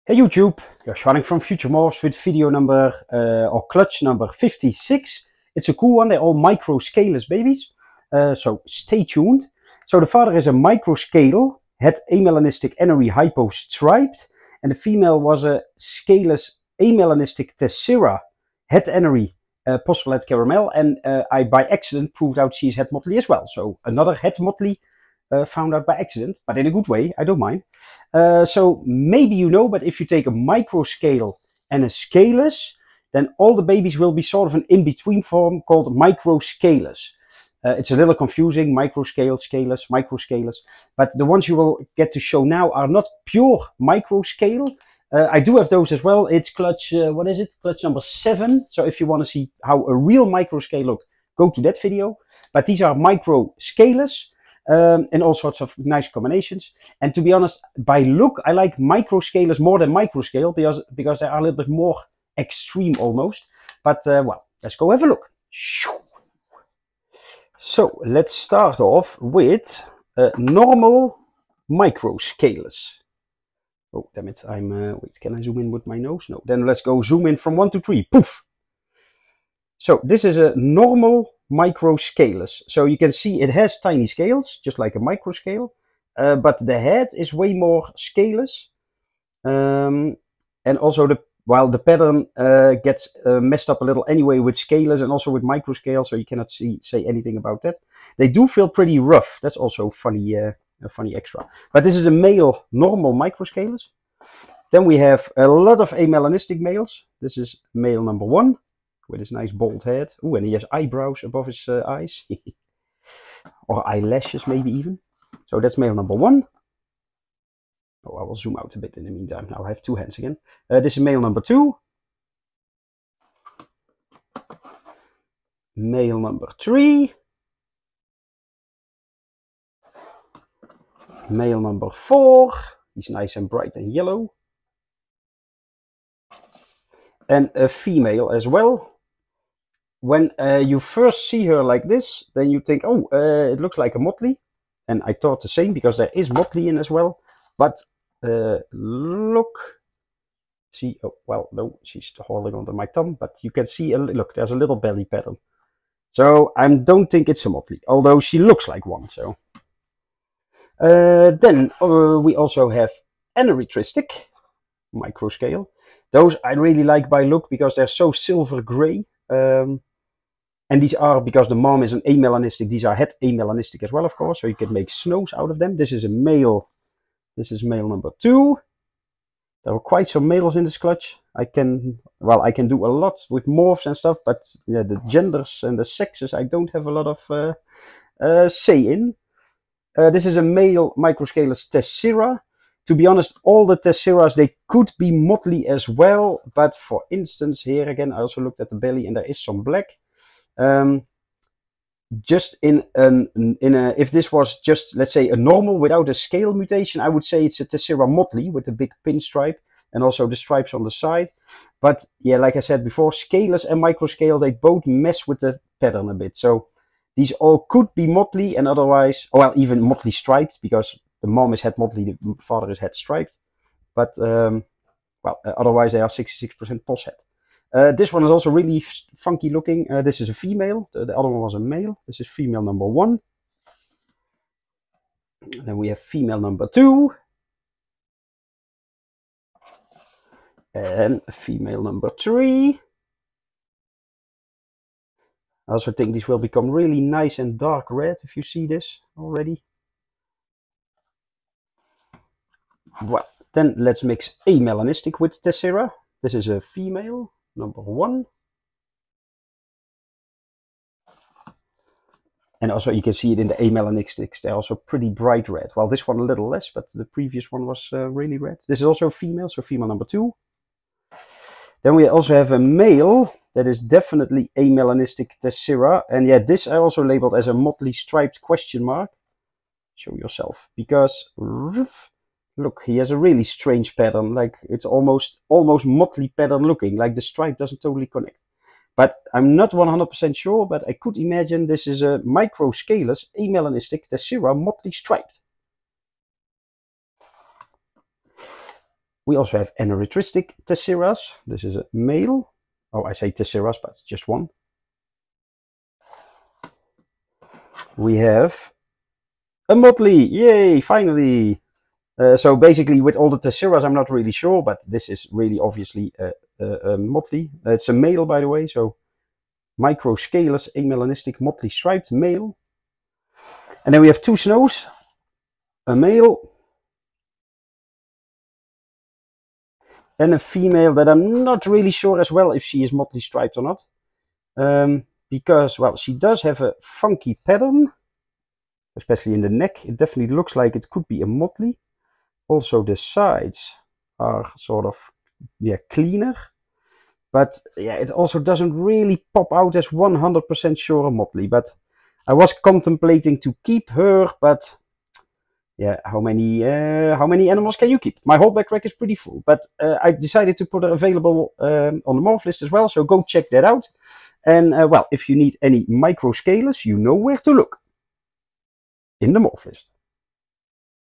Hey YouTube, you're running from FutureMorphs with video number or clutch number 56. It's a cool one. They're all Micro-Scaleless babies, so stay tuned. So the father is a Micro-Scale, had amelanistic Anery hypo striped, and the female was a Scaleless amelanistic Tessera, het Anery, possible het caramel, and I by accident proved out she's het Motley as well. So another het Motley. Found out by accident, but in a good way, I don't mind. So maybe you know, but if you take a micro-scale and a scaleless, then all the babies will be sort of an in-between form called micro-scaleless. It's a little confusing, micro-scale, scaleless, micro-scaleless, but the ones you will get to show now are not pure micro-scale. I do have those as well. It's clutch, what is it? Clutch number 7. So if you want to see how a real micro-scale look, go to that video. But these are micro-scaleless. And all sorts of nice combinations. And to be honest, by look, I like micro-scalers more than micro-scale because they are a little bit more extreme almost. But well, let's go have a look. So let's start off with normal micro-scalers. Oh, damn it, wait, can I zoom in with my nose? No, then let's go zoom in from 1 to 3. Poof! So this is a normal micro-scaleless. So you can see it has tiny scales, just like a micro-scale, but the head is way more scaleless. And also while the pattern gets messed up a little anyway with scaleless and also with micro-scale, so you cannot say anything about that. They do feel pretty rough. That's also funny, a funny extra. But this is a male normal micro-scaleless. Then we have a lot of amelanistic males. This is male number 1. With his nice bald head. Ooh, and he has eyebrows above his eyes. Or eyelashes maybe even. So that's male number 1. Oh, I will zoom out a bit in the meantime. Now I have 2 hands again. This is male number 2. Male number 3. Male number 4. He's nice and bright and yellow. And a female as well. When you first see her like this, then you think, oh, it looks like a Motley. And I thought the same because there is Motley in as well. But look, see, oh, well, no, she's holding onto my thumb, but you can see, look, there's a little belly pattern. So I don't think it's a Motley, although she looks like one. So then we also have anerytristic micro-scale. Those I really like by look because they're so silver gray. And these are, because the mom is an amelanistic, these are het amelanistic as well, of course, so you can make snows out of them. This is a male. This is male number 2. There are quite some males in this clutch. I can do a lot with morphs and stuff, but yeah, the genders and the sexes I don't have a lot of say in. This is a male micro-scaleless Tessera. To be honest, all the Tesseras, they could be Motley as well, but for instance, here again, I also looked at the belly and there is some black. Just if this was just, let's say, a normal without a scale mutation, I would say it's a Tessera Motley with the big pinstripe and also the stripes on the side. But yeah, like I said before, scaleless and micro-scale, they both mess with the pattern a bit. So these all could be Motley and otherwise, well, even Motley striped because the mom is het Motley, the father is het striped. But well, otherwise they are 66% pos het. This one is also really funky looking. This is a female. The other one was a male. This is female number 1. And then we have female number 2. And female number 3. I also think these will become really nice and dark red if you see this already. Well, then let's mix amelanistic with Tessera. This is a female. Number 1. And also you can see it in the amelanistics. They're also pretty bright red. Well, this one a little less, but the previous one was really red. This is also female, so female number 2. Then we also have a male that is definitely amelanistic Tessera. And yeah, this I also labeled as a Motley striped question mark. Show yourself. Because look, he has a really strange pattern, like it's almost Motley pattern looking, like the stripe doesn't totally connect. But I'm not 100% sure, but I could imagine this is a micro-scaleless amelanistic Tessera Motley striped. We also have anerytristic Tesseras. This is a male. Oh, I say Tesseras, but it's just one. We have a Motley. Yay, finally. So basically with all the Tesseras, I'm not really sure, but this is really obviously a Motley. It's a male, by the way, so Micro-Scaleless amelanistic Motley striped male. And then we have two snows, a male and a female that I'm not really sure as well if she is Motley striped or not. Because, well, she does have a funky pattern, especially in the neck. It definitely looks like it could be a Motley. Also, the sides are sort of, yeah, cleaner. But, yeah, it also doesn't really pop out as 100% sure a Motley. But I was contemplating to keep her, but, yeah, how many animals can you keep? My holdback rack is pretty full. But I decided to put her available on the morph list as well, so go check that out. And, well, if you need any Micro-Scaleless, you know where to look in the morph list.